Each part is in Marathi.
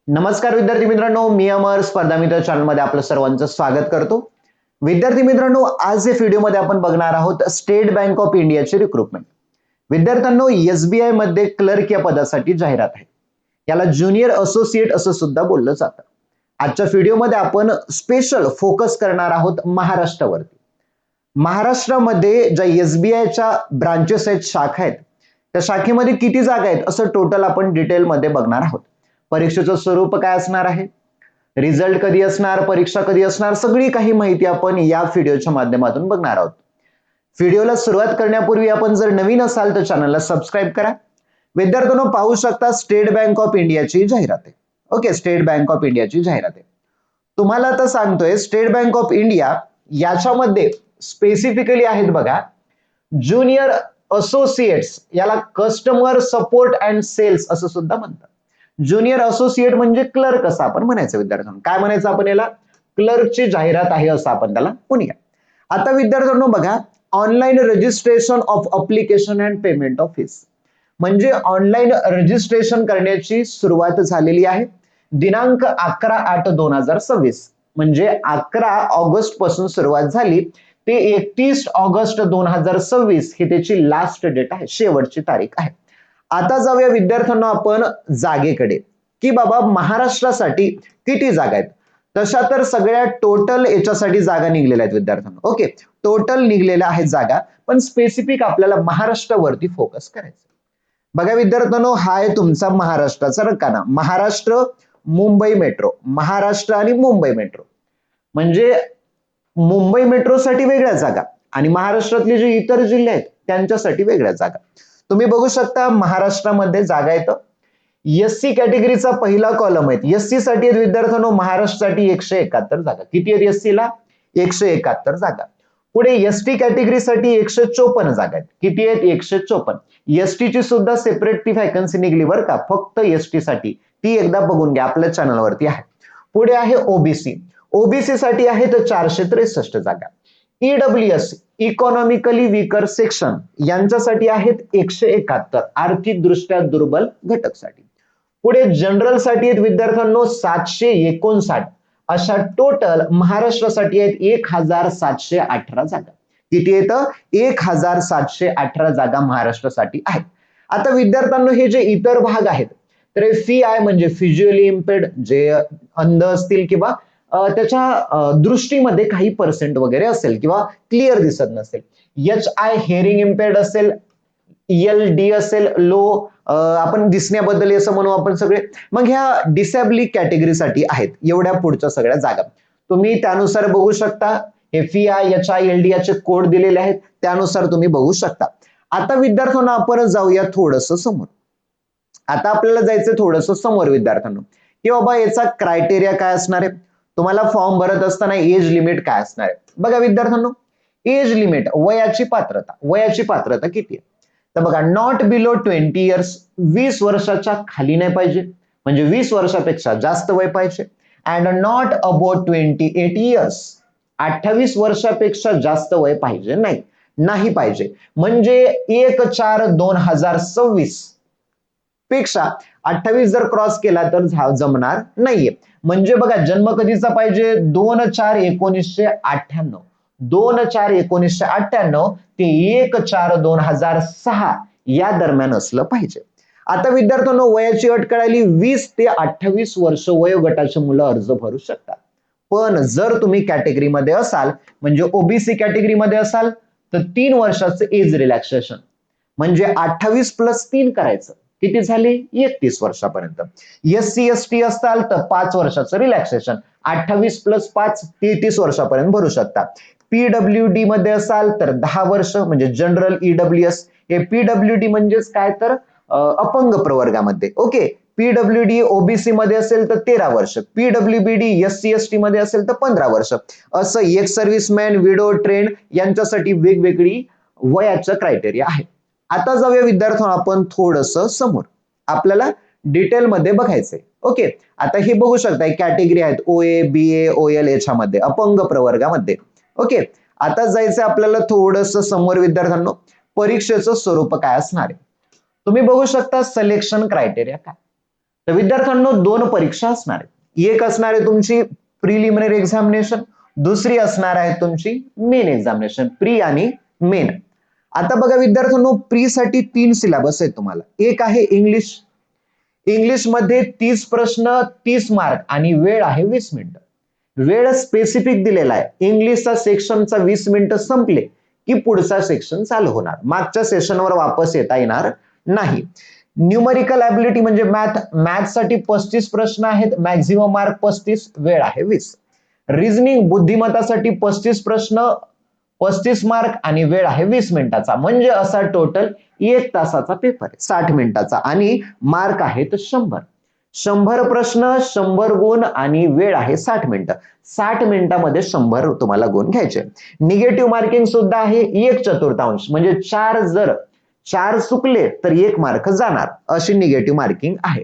नमस्कार विद्यार्थी मित्रांनो, मी अमर स्पर्धा मित्र चॅनलमध्ये आपलं सर्वांचं स्वागत करतो. विद्यार्थी मित्रांनो, आज या व्हिडिओमध्ये आपण बघणार आहोत स्टेट बँक ऑफ इंडियाची रिक्रुटमेंट. विद्यार्थ्यांनो, एसबीआय मध्ये क्लर्क या पदासाठी जाहिरात आहे. याला ज्युनियर असोसिएट असं सुद्धा बोललं जातं. आजच्या व्हिडिओमध्ये आपण स्पेशल फोकस करणार आहोत महाराष्ट्रावरती. महाराष्ट्रामध्ये ज्या एसबीआयच्या ब्रांचेस आहेत, शाखा आहेत, त्या शाखेमध्ये किती जागा आहेत असं टोटल आपण डिटेलमध्ये बघणार आहोत. परीक्षेचं स्वरूप काय असणार आहे, रिझल्ट कधी असणार, परीक्षा कधी असणार, सगळी काही माहिती आपण या व्हिडिओच्या माध्यमातून बघणार आहोत. व्हिडिओला सुरुवात करण्यापूर्वी आपण जर नवीन असाल तर चॅनलला सबस्क्राईब करा. विद्यार्थ्यांनो, पाहू शकता स्टेट बँक ऑफ इंडियाची जाहिरात आहे. ओके, स्टेट बँक ऑफ इंडियाची जाहिरात आहे. तुम्हाला आता सांगतोय स्टेट बँक ऑफ इंडिया याच्यामध्ये स्पेसिफिकली आहेत बघा, ज्युनियर असोसिएट्स, याला कस्टमर सपोर्ट अँड सेल्स असं सुद्धा म्हणतात. ज्युनियर असोसिएट म्हणजे क्लर्क असं आपण म्हणायचं. विद्यार्थ्यांना काय म्हणायचं आपण याला, क्लर्कची जाहिरात आहे असं आपण त्याला म्हणूया. आता विद्यार्थ्यांनो बघा, online registration of application and payment of fees, म्हणजे ऑनलाईन रजिस्ट्रेशन करण्याची सुरुवात झालेली आहे. दिनांक 11/8/2026 म्हणजे 11 ऑगस्ट पासून सुरुवात झाली ते 31 ऑगस्ट 2026 ही त्याची लास्ट डेट आहे, शेवटची तारीख आहे. आता जाऊया विद्यार्थ्यांना आपण जागेकडे, की बाबा महाराष्ट्रासाठी किती जागा आहेत. तशा तर सगळ्या टोटल याच्यासाठी जागा निघलेल्या आहेत विद्यार्थ्यांना. ओके, टोटल निघलेल्या आहेत जागा, पण स्पेसिफिक आपल्याला महाराष्ट्रावरती फोकस करायचं. बघा विद्यार्थ्यांनो, हा आहे तुमचा महाराष्ट्राचा रकाना. महाराष्ट्र, मुंबई मेट्रो, महाराष्ट्र आणि मुंबई मेट्रो, म्हणजे मुंबई मेट्रोसाठी वेगळ्या जागा आणि महाराष्ट्रातले जे इतर जिल्हे आहेत त्यांच्यासाठी वेगळ्या जागा. तुम्ही बघू शकता महाराष्ट्रामध्ये जागा येतं. एससी कॅटेगरीचा पहिला कॉलम आहे. एससी साठी आहेत विद्यार्थ्यांनो महाराष्ट्रासाठी 171 जागा. किती आहेत एससी ला? 171 जागा. पुढे एसटी कॅटेगरीसाठी 154 जागा आहेत. किती आहेत? 154. एसटी ची सुद्धा सेपरेट ती व्हॅकन्सी निघली बरं का, फक्त एसटी साठी. ती एकदा बघून घ्या, आपल्या चॅनलवरती आहे. पुढे आहे ओबीसी. ओबीसी साठी आहेत 463 जागा. ईडब्ल्यूएस, इकॉनॉमिकली वीकर सेक्शन, यांच्यासाठी आहेत 171 आर्थिक दृष्ट्या दुर्बल घटकसाठी. पुढे जनरल साठी आहेत विद्यार्थ्यांनो 759. अशा टोटल महाराष्ट्रासाठी आहेत 1718 जागा. किती येतं? 1718 जागा महाराष्ट्रासाठी आहेत. आता विद्यार्थ्यांनो, हे जे इतर भाग आहेत, तर फी आहे म्हणजे फिजिकली इम्पेर्ड, जे अंध असतील किंवा त्याच्या दृष्टीमध्ये काही पर्सेंट वगैरे असेल किंवा क्लिअर दिसत नसेल. एच आय हेअरिंग इम्पेर्ड असेल, ELD असेल, लो आपण दिसण्याबद्दल असं म्हणू आपण सगळे. मग ह्या डिसॅबिलिटी कॅटेगरीसाठी आहेत एवढ्या पुढच्या सगळ्या जागा. तुम्ही त्यानुसार बघू शकता. हे fee I, H I, LD याचे कोड दिलेले आहेत, त्यानुसार तुम्ही बघू शकता. आता विद्यार्थ्यांना आपण जाऊया थोडस समोर. आता आपल्याला जायचं थोडस समोर विद्यार्थ्यांना, की बाबा याचा क्रायटेरिया काय असणार आहे. तुम्हाला फॉर्म भरत असताना एज लिमिट काय असणार आहे. बघा विद्यार्थ्यांनो, एज लिमिट, वयाची पात्रता, वयाची पात्रता किती आहे. तर बघा, नॉट बिलो 20 इयर्स, 20 वर्षाच्या खाली नाही पाहिजे, म्हणजे 20 वर्षापेक्षा जास्त वय पाहिजे. अँड नॉट अबाउट 28 इयर्स, 28 वर्षापेक्षा जास्त वय पाहिजे नाही पाहिजे. म्हणजे 1/4/2026 पेक्षा 28 जर क्रॉस केला तर जमणार नाहीये. म्हणजे बघा, जन्म कधीचा पाहिजे? 2/4/1998, 2/4/1998 ते 1/4/2006 या दरम्यान असलं पाहिजे. आता विद्यार्थ्यांनो, वयाची अट कळाली. 20 ते 28 वर्ष वयोगटाचे मुलं अर्ज भरू शकतात. पण जर तुम्ही कॅटेगरीमध्ये असाल, म्हणजे ओबीसी कॅटेगरीमध्ये असाल, तर 3 वर्षाचं एज रिलॅक्सेशन, म्हणजे 28 + 3 करायचं, किती झाले? 31 वर्षापर्यंत. एससी एसटी असताल तर 5 वर्षाचं रिलॅक्सेशन, 28 + 5 33 वर्षापर्यंत भरू शकता. पीडब्ल्यूडी मध्ये असाल तर 10 वर्ष, म्हणजे जनरल ईडब्ल्यूएस. हे पीडब्ल्यूडी म्हणजेच काय, तर अपंग प्रवर्गामध्ये. ओके, पीडब्ल्यूडी ओबीसी मध्ये असेल तर 13 वर्ष, पीडब्ल्यूबीडी एससी एसटी मध्ये असेल तर 15 वर्ष. असं एक सर्व्हिसमॅन, विडो, ट्रेंड यांच्यासाठी वेगवेगळी वयाचं क्रायटेरिया आहे. आता जाऊया विद्यार्थ्यांना आपण थोडस समोर, आपल्याला डिटेलमध्ये बघायचंय. ओके, आता हे बघू शकता कॅटेगरी आहेत OA, BA, OL याच्यामध्ये अपंग प्रवर्गामध्ये. ओके, आता जायचं आपल्याला थोडस समोर विद्यार्थ्यांनो, परीक्षेचं स्वरूप काय असणार आहे. तुम्ही बघू शकता सिलेक्शन क्रायटेरिया काय. तर विद्यार्थ्यांनो दोन परीक्षा असणार आहेत. एक असणार आहे तुमची प्रिलिमिनरी एक्झामिनेशन, दुसरी असणार आहे तुमची मेन एक्झामिनेशन, प्री आणि मेन. आता बघा विद्यार्थ्यांनो, प्री साठी 3 सिलेबस आहेत तुम्हाला. एक आहे इंग्लिश. इंग्लिश मध्ये 30 प्रश्न, 30 मार्क आणि वेळ आहे 20 मिनिटं. वेळ स्पेसिफिक दिलेला आहे. इंग्लिशचा सेक्शनचा 20 मिनिटं संपले की पुढचा सेक्शन चालू होणार. मागच्या सेशनवर वापस येता येणार नाही. न्यूमरिकल ॲबिलिटी म्हणजे मॅथ साठी 35 प्रश्न आहेत, मॅक्झिमम मार्क 35, वेळ आहे 20. रिझनिंग बुद्धिमत्तासाठी 35 प्रश्न, 35 मार्क आणि वेळ आहे 20 मिनिटाचा. म्हणजे असा टोटल 1 तासाचा पेपर आहे, 60 मिनिटाचा, आणि मार्क आहेत 100. 100 प्रश्न, 100 गुण आणि वेळ आहे 60 मिनिटं. 60 मिनिटामध्ये 100 तुम्हाला गुण घ्यायचे. निगेटिव्ह मार्किंग सुद्धा आहे 1/4, म्हणजे 4 जर 4 चुकले तर 1 मार्क जाणार, अशी निगेटिव्ह मार्किंग आहे.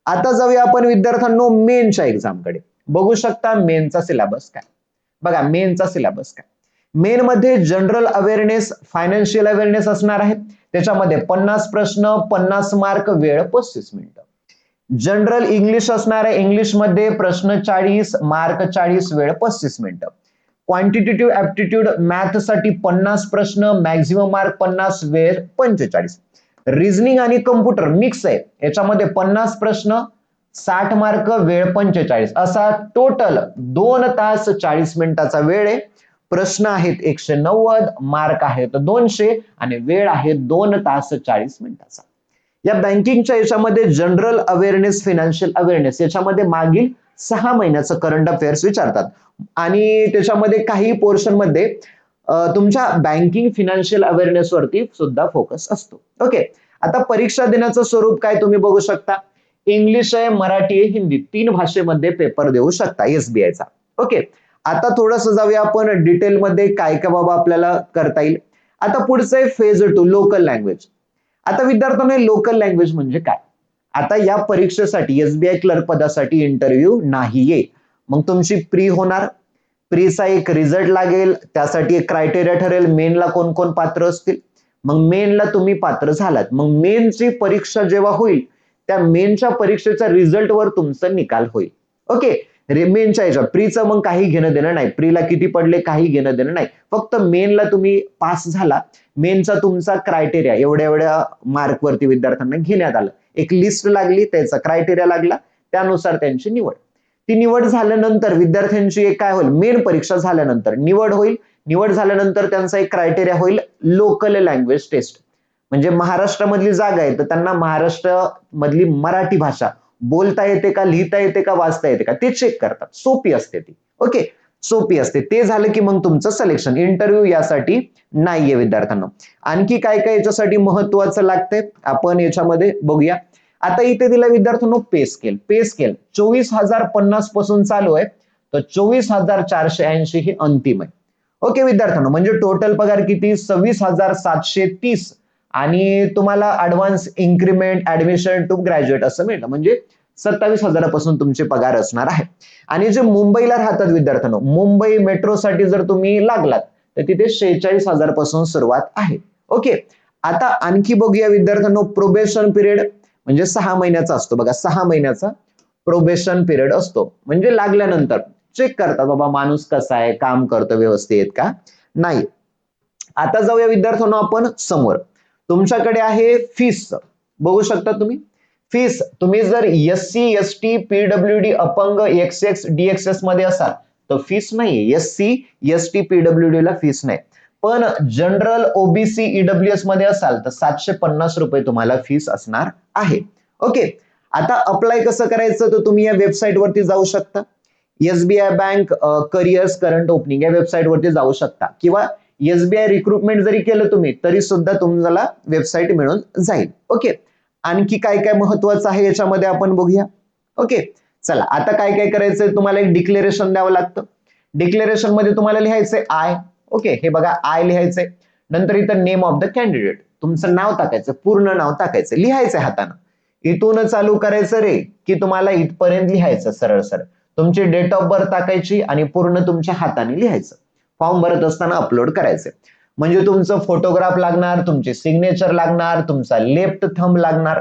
आता जाऊया आपण विद्यार्थ्यांनो मेनच्या एक्झामकडे. बघू शकता मेनचा सिलेबस काय. बघा मेनचा सिलेबस काय. मेन मध्ये जनरल अवेअरनेस, फायनान्शियल अवेअरनेस असणार आहे. त्याच्यामध्ये 50 प्रश्न, 50 मार्क, वेळ 35 मिनिटं. जनरल इंग्लिश असणार आहे. इंग्लिश मध्ये प्रश्न 40, मार्क 40, वेळ 35 मिनिटं. क्वांटिटेटिव्ह ऍप्टिट्यूड मॅथ साठी 50 प्रश्न, मॅक्झिमम मार्क 50, वेळ 45. रिझनिंग आणि कम्प्युटर मिक्स आहे. याच्यामध्ये 50 प्रश्न, 60 मार्क, वेळ 45, असा टोटल 2 तास 40 मिनिटाचा वेळ आहे. प्रश्न आहेत 190, मार्क आहेत 200 आणि वेळ आहे 2 तास 40 मिनिटाचा. या बँकिंगच्या याच्यामध्ये जनरल अवेअरनेस, फायनान्शियल अवेअरनेस याच्यामध्ये मागील 6 महिन्याचं करंट अफेअर्स विचारतात आणि त्याच्यामध्ये काही पोर्शन मध्ये तुमच्या बँकिंग फिनान्शियल अवेअरनेस वरती सुद्धा फोकस असतो. ओके, आता परीक्षा देण्याचं स्वरूप काय तुम्ही बघू शकता. इंग्लिश आहे, मराठी आहे, हिंदी, 3 भाषेमध्ये पेपर देऊ शकता एसबीआयचा. ओके, आता थोडंसं जाऊया आपण डिटेलमध्ये काय काय बाबा आपल्याला करता येईल. आता पुढचं आहे फेज 2 लोकल लँग्वेज. आता विद्यार्थ्यांना लोकल लँग्वेज म्हणजे काय. आता या परीक्षेसाठी एसबीआय क्लर्क पदासाठी इंटरव्ह्यू नाहीये. मग तुमची प्री होणार. प्रीचा एक रिझल्ट लागेल, त्यासाठी एक क्रायटेरिया ठरेल मेनला कोण कोण पात्र असतील. मग मेनला तुम्ही पात्र झालात, मग मेनची परीक्षा जेव्हा होईल त्या मेनच्या परीक्षेच्या रिझल्ट वर तुमचा निकाल होईल. ओके, मेनच्या याच्या प्रीचं मग काही घेणं देणं नाही. प्रीला किती पडले काही घेणं देणं नाही. फक्त मेनला तुम्ही पास झाला, मेनचा तुमचा क्रायटेरिया एवढ्या एवढ्या मार्क वरती विद्यार्थ्यांना घेण्यात आलं. एक लिस्ट लागली, त्याचा क्रायटेरिया लागला, त्यानुसार त्यांची निवड. ती निवड झाल्यानंतर विद्यार्थ्यांची एक काय होईल, मेन परीक्षा झाल्यानंतर निवड होईल. निवड झाल्यानंतर त्यांचा एक क्रायटेरिया होईल लोकल लँग्वेज टेस्ट. म्हणजे महाराष्ट्रामधली जागा आहे तर त्यांना महाराष्ट्र मधली मराठी भाषा बोलता येते का, लिहिता येते का, वाचता येते का, ते चेक करतात. सोपी असते ती. ओके, सोपी असते. ते झालं की मग तुमचं सिलेक्शन. इंटरव्ह्यू यासाठी नाहीये विद्यार्थ्यांना. आणखी काय काय याच्यासाठी महत्वाचं लागतंय आपण याच्यामध्ये बघूया. आता इथे दिला विद्यार्थ्यांनो पे स्केल. पे स्केल 24,050 पासून चालू आहे तर 24,480 ही अंतिम आहे. ओके विद्यार्थ्यांनो, म्हणजे टोटल पगार किती, 26,730 आणि तुम्हाला advance increment, admission to graduate असं मिळतं. म्हणजे 27,000 तुमचे पगार असणार आहे. आणि जे मुंबईला राहतात विद्यार्थ्यांनो, मुंबई मेट्रोसाठी जर तुम्ही लागलात तर तिथे 46,000 पासून सुरुवात आहे. ओके, आता आणखी बघूया विद्यार्थ्यांनो प्रोबेशन पिरियड म्हणजे 6 महिन्याचा असतो. बघा 6 महिन्याचा प्रोबेशन पिरियड असतो. म्हणजे लागल्यानंतर चेक करतात बाबा माणूस कसा आहे, काम करतो व्यवस्थित का नाही. आता जाऊया विद्यार्थ्यांनो आपण समोर. तुमच्याकडे आहे फीस. बघू शकता तुम्ही फीस. तुम्ही जर एससी, एसटी, पीडब्ल्यूडी, अपंग, एक्सएक्स, डीएक्सएस मध्ये असाल तर फीस नाही. एससी, एसटी, पीडब्ल्यूडी ला फीस नाही. पण जनरल, ओबीसी, ईडब्ल्यूएस मध्ये असाल तर 750 रुपये तुम्हाला फीस असणार आहे. ओके, आता अप्लाय कसं करायचं तर तुम्ही या वेबसाईट वरती जाऊ शकता. SBI bank careers current opening या वेबसाईट वरती जाऊ शकता किंवा एसबीआय रिक्रुटमेंट जरी केलं तुम्ही तरी सुद्धा तुम्हाला वेबसाईट मिळून जाईल. ओके, आणखी काय काय महत्वाचं आहे याच्यामध्ये आपण बघूया. ओके, चला आता काय काय करायचंय, तुम्हाला एक डिक्लेरेशन द्यावं लागतं. डिक्लेरेशन मध्ये तुम्हाला लिहायचंय आय. ओके, हे बघा आय लिहायचंय. नंतर इथं नेम ऑफ द कॅन्डिडेट, तुमचं नाव टाकायचं, पूर्ण नाव टाकायचं, लिहायचंय हातानं. इथून चालू करायचं रे की तुम्हाला इथपर्यंत लिहायचं सरळ सरळ. तुमची डेट ऑफ बर्थ टाकायची आणि पूर्ण तुमच्या हाताने लिहायचं. फॉर्म भरत असताना अपलोड करायचे. म्हणजे तुमचं फोटोग्राफ लागणार, तुमचे सिग्नेचर लागणार, तुमचा लेफ्ट थंब लागणार.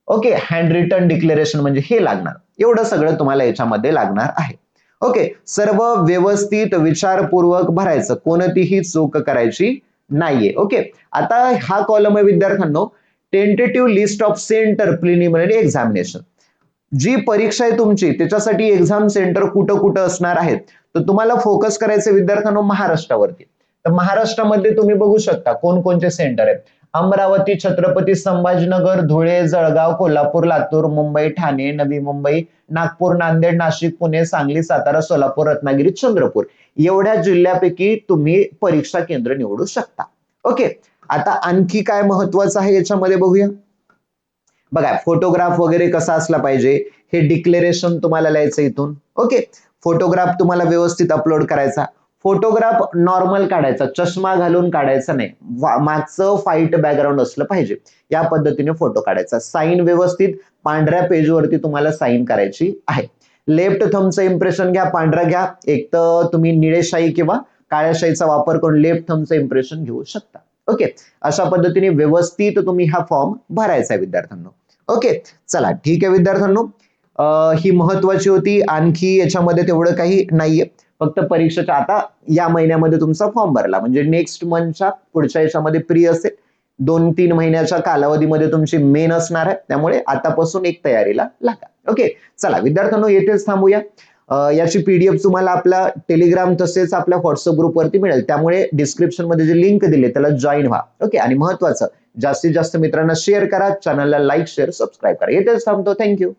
ओके, हँड रिटन डिक्लेरेशन म्हणजे हे लागणार, एवढं सगळं तुम्हाला याच्यामध्ये लागणार आहे. ओके, सर्व व्यवस्थित विचारपूर्वक भरायचं, कोणतीही चूक करायची नाहीये. ओके, आता हा कॉलम आहे विद्यार्थ्यांनो, tentative list of centre preliminary examination. जी परीक्षा आहे तुमची त्याच्यासाठी एक्झाम सेंटर कुठं कुठं असणार आहेत, तर तुम्हाला फोकस करायचं विद्यार्थ्यांनो महाराष्ट्रावरती. तर महाराष्ट्रामध्ये तुम्ही बघू शकता कोणकोणते सेंटर आहेत. अमरावती, छत्रपती संभाजीनगर, धुळे, जळगाव, कोल्हापूर, लातूर, मुंबई, ठाणे, नवी मुंबई, नागपूर, नांदेड, नाशिक, पुणे, सांगली, सातारा, सोलापूर, रत्नागिरी, चंद्रपूर एवढ्या जिल्ह्यापैकी तुम्ही परीक्षा केंद्र निवडू शकता. ओके, आता आणखी काय महत्वाचं आहे याच्यामध्ये बघूया. बघा, फोटोग्राफ वगैरे कसा असला पाहिजे हे डिक्लेरेशन तुम्हाला लिहायचं इथून. ओके, फोटोग्राफ तुम्हाला व्यवस्थित अपलोड करायचा. फोटोग्राफ नॉर्मल काढायचा, चष्मा घालून काढायचा नाही, मागचं फाईट बॅकग्राऊंड असलं पाहिजे, या पद्धतीने फोटो काढायचा. साईन व्यवस्थित पांढऱ्या पेजवरती तुम्हाला साईन करायची आहे. लेफ्ट थंबचं इम्प्रेशन घ्या, पांढरा घ्या, एक तर तुम्ही निळे शाई किंवा काळ्या शाईचा वापर करून लेफ्ट थंबचं इम्प्रेशन घेऊ शकता. ओके, अशा पद्धतीने व्यवस्थित तुम्ही हा फॉर्म भरायचा आहे विद्यार्थ्यांनो. ओके, चला ठीक आहे विद्यार्थ्यांनो, ही महत्वाची होती. आणखी याच्यामध्ये तेवढं काही नाहीये, फक्त परीक्षेच्या आता या महिन्यामध्ये तुमचा फॉर्म भरला म्हणजे नेक्स्ट मंथच्या पुढच्या याच्यामध्ये प्री असेल, 2-3 महिन्याच्या कालावधीमध्ये तुमची मेन असणार आहे, त्यामुळे आतापासून एक तयारीला लागा. ओके, चला विद्यार्थ्यांनो येथेच थांबूया. याची पीडीएफ तुम्हाला आपल्या टेलिग्राम तसेच आपल्या व्हॉट्सअप ग्रुपवरती मिळेल, त्यामुळे डिस्क्रिप्शन मध्ये जे लिंक दिले त्याला जॉईन व्हा. ओके, आणि महत्वाचं जास्तीत जास्त मित्रांना शेअर करा, चॅनलला लाईक शेअर सबस्क्राईब करा. येथेच थांबतो. थँक्यू.